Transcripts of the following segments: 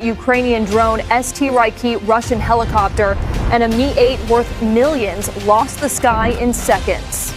Ukrainian drone, ST-Ryki Russian helicopter, and a Mi-8 worth millions lost the sky in seconds.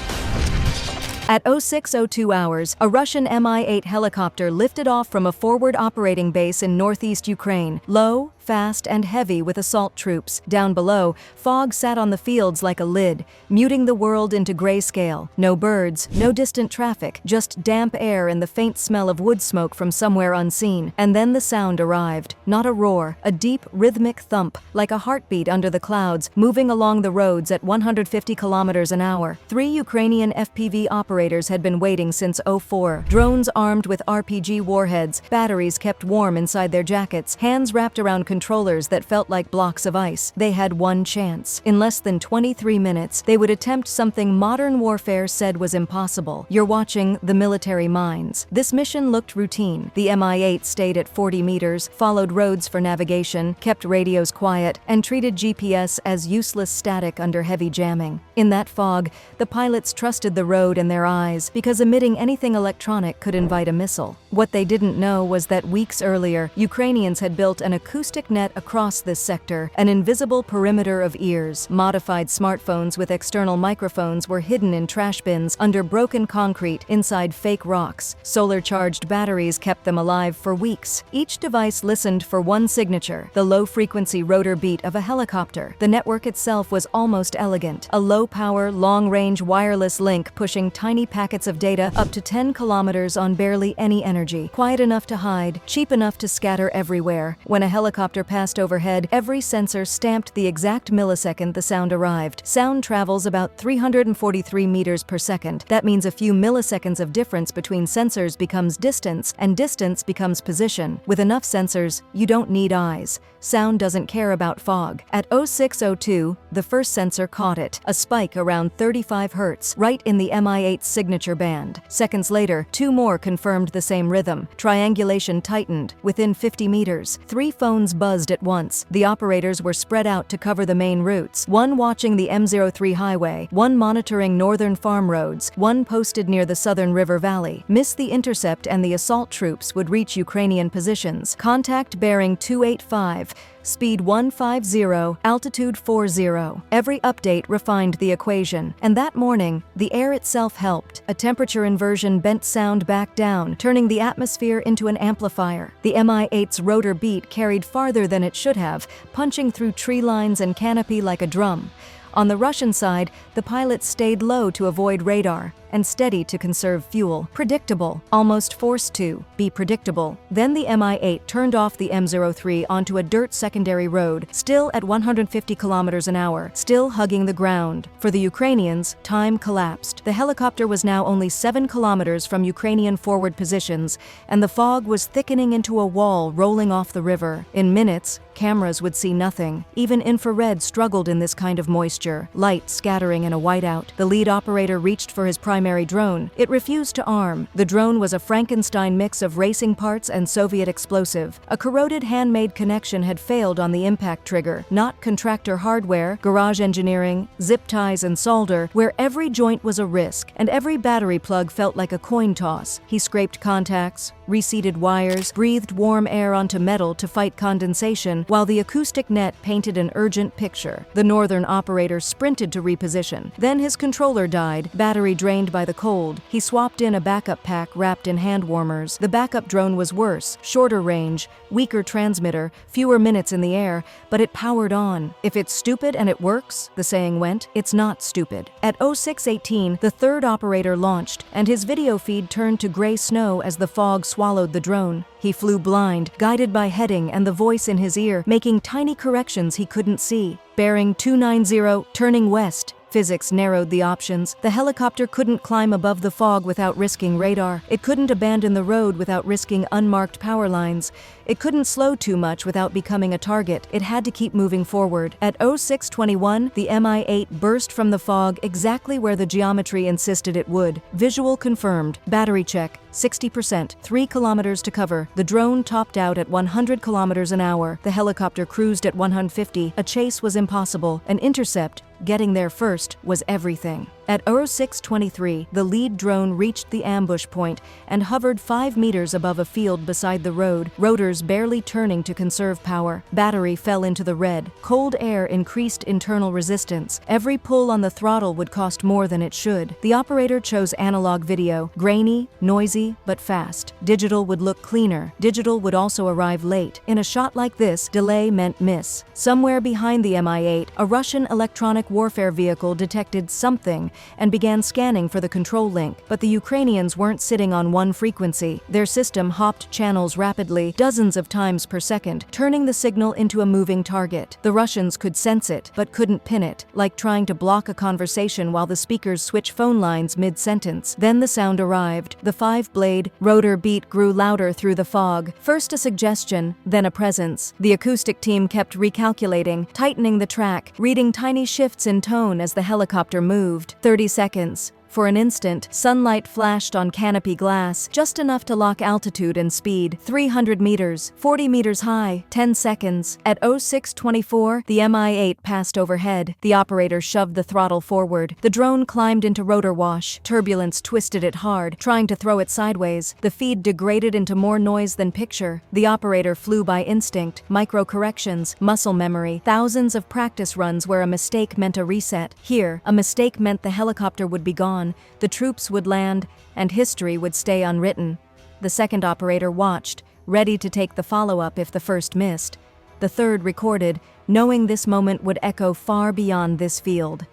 At 06:02 hours, a Russian Mi-8 helicopter lifted off from a forward operating base in northeast Ukraine, low, fast, and heavy with assault troops. Down below, fog sat on the fields like a lid, muting the world into grayscale. No birds, no distant traffic, just damp air and the faint smell of wood smoke from somewhere unseen. And then the sound arrived. Not a roar, a deep, rhythmic thump, like a heartbeat under the clouds, moving along the roads at 150 kilometers an hour. 3 Ukrainian FPV operators had been waiting since '04. Drones armed with RPG warheads, batteries kept warm inside their jackets, hands wrapped around controllers that felt like blocks of ice. They had one chance. In less than 23 minutes, they would attempt something modern warfare said was impossible. You're watching The Military Minds. This mission looked routine. The Mi-8 stayed at 40 meters, followed roads for navigation, kept radios quiet, and treated GPS as useless static under heavy jamming. In that fog, the pilots trusted the road and their eyes, because emitting anything electronic could invite a missile. What they didn't know was that weeks earlier, Ukrainians had built an acoustic net across this sector, an invisible perimeter of ears. Modified smartphones with external microphones were hidden in trash bins under broken concrete inside fake rocks. Solar-charged batteries kept them alive for weeks. Each device listened for one signature, the low-frequency rotor beat of a helicopter. The network itself was almost elegant, a low-power, long-range wireless link pushing tiny packets of data up to 10 kilometers on barely any energy. Quiet enough to hide, cheap enough to scatter everywhere. When a helicopter passed overhead, every sensor stamped the exact millisecond the sound arrived. Sound travels about 343 meters per second. That means a few milliseconds of difference between sensors becomes distance, and distance becomes position. With enough sensors, you don't need eyes. Sound doesn't care about fog. At 06:02, the first sensor caught it, a spike around 35 Hz, right in the Mi-8's signature band. Seconds later, 2 more confirmed the same rhythm. Triangulation tightened. Within 50 meters, 3 phones buzzed at once. The operators were spread out to cover the main routes, one watching the M03 highway, one monitoring northern farm roads, one posted near the southern river valley. Miss the intercept and the assault troops would reach Ukrainian positions. Contact bearing 285. Speed 150, altitude 40. Every update refined the equation. And that morning, the air itself helped. A temperature inversion bent sound back down, turning the atmosphere into an amplifier. The Mi-8's rotor beat carried farther than it should have, punching through tree lines and canopy like a drum. On the Russian side, the pilots stayed low to avoid radar, and steady to conserve fuel. Predictable, almost forced to be predictable. Then the Mi-8 turned off the M03 onto a dirt secondary road, still at 150 kilometers an hour, still hugging the ground. For the Ukrainians, time collapsed. The helicopter was now only 7 kilometers from Ukrainian forward positions, and the fog was thickening into a wall rolling off the river. In minutes, cameras would see nothing. Even infrared struggled in this kind of moisture, light scattering in a whiteout. The lead operator reached for his primary drone. It refused to arm. The drone was a Frankenstein mix of racing parts and Soviet explosive. A corroded handmade connection had failed on the impact trigger, not contractor hardware, garage engineering, zip ties and solder, where every joint was a risk, and every battery plug felt like a coin toss. He scraped contacts, reseated wires, breathed warm air onto metal to fight condensation, while the acoustic net painted an urgent picture. The northern operator sprinted to reposition. Then his controller died, battery drained by the cold. He swapped in a backup pack wrapped in hand warmers. The backup drone was worse, shorter range, weaker transmitter, fewer minutes in the air, but it powered on. If it's stupid and it works, the saying went, it's not stupid. At 06:18, the third operator launched, and his video feed turned to gray snow as the fog swallowed the drone. He flew blind, guided by heading and the voice in his ear, making tiny corrections he couldn't see. Bearing 290, turning west. Physics narrowed the options. The helicopter couldn't climb above the fog without risking radar. It couldn't abandon the road without risking unmarked power lines. It couldn't slow too much without becoming a target. It had to keep moving forward. At 06:21, the Mi-8 burst from the fog exactly where the geometry insisted it would. Visual confirmed. Battery check, 60%, 3 kilometers to cover. The drone topped out at 100 kilometers an hour. The helicopter cruised at 150. A chase was impossible. An intercept, getting there first, was everything. At 06:23, the lead drone reached the ambush point and hovered 5 meters above a field beside the road, rotors barely turning to conserve power. Battery fell into the red. Cold air increased internal resistance. Every pull on the throttle would cost more than it should. The operator chose analog video, grainy, noisy, but fast. Digital would look cleaner. Digital would also arrive late. In a shot like this, delay meant miss. Somewhere behind the Mi-8, a Russian electronic warfare vehicle detected something and began scanning for the control link. But the Ukrainians weren't sitting on one frequency. Their system hopped channels rapidly, dozens of times per second, turning the signal into a moving target. The Russians could sense it, but couldn't pin it, like trying to block a conversation while the speakers switch phone lines mid-sentence. Then the sound arrived. The 5-blade rotor beat grew louder through the fog. First a suggestion, then a presence. The acoustic team kept recalculating, tightening the track, reading tiny shifts in tone as the helicopter moved. 30 seconds. For an instant, sunlight flashed on canopy glass, just enough to lock altitude and speed. 300 meters, 40 meters high, 10 seconds. At 06:24, the Mi-8 passed overhead. The operator shoved the throttle forward. The drone climbed into rotor wash. Turbulence twisted it hard, trying to throw it sideways. The feed degraded into more noise than picture. The operator flew by instinct, micro-corrections, muscle memory, thousands of practice runs where a mistake meant a reset. Here, a mistake meant the helicopter would be gone. The troops would land, and history would stay unwritten. The second operator watched, ready to take the follow-up if the first missed. The third recorded, knowing this moment would echo far beyond this field.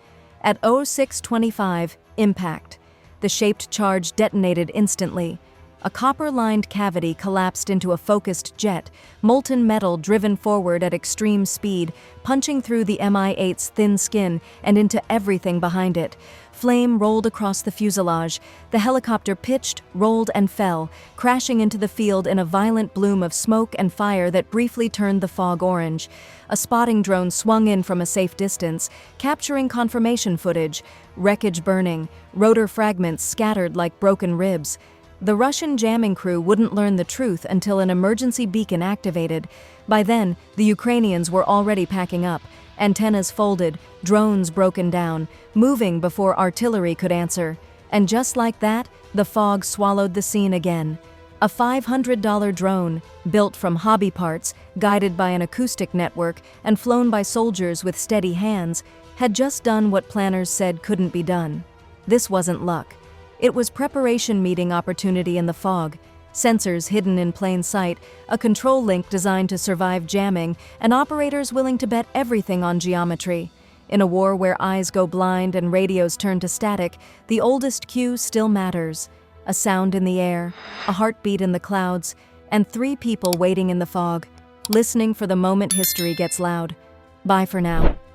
At 06:25, impact. The shaped charge detonated instantly. A copper-lined cavity collapsed into a focused jet, molten metal driven forward at extreme speed, punching through the Mi-8's thin skin and into everything behind it. Flame rolled across the fuselage. The helicopter pitched, rolled, and fell, crashing into the field in a violent bloom of smoke and fire that briefly turned the fog orange. A spotting drone swung in from a safe distance, capturing confirmation footage, wreckage burning, rotor fragments scattered like broken ribs. The Russian jamming crew wouldn't learn the truth until an emergency beacon activated. By then, the Ukrainians were already packing up, antennas folded, drones broken down, moving before artillery could answer. And just like that, the fog swallowed the scene again. A $500 drone, built from hobby parts, guided by an acoustic network, and flown by soldiers with steady hands, had just done what planners said couldn't be done. This wasn't luck. It was preparation meeting opportunity in the fog, sensors hidden in plain sight, a control link designed to survive jamming, and operators willing to bet everything on geometry. In a war where eyes go blind and radios turn to static, the oldest cue still matters. A sound in the air, a heartbeat in the clouds, and 3 people waiting in the fog, listening for the moment history gets loud. Bye for now.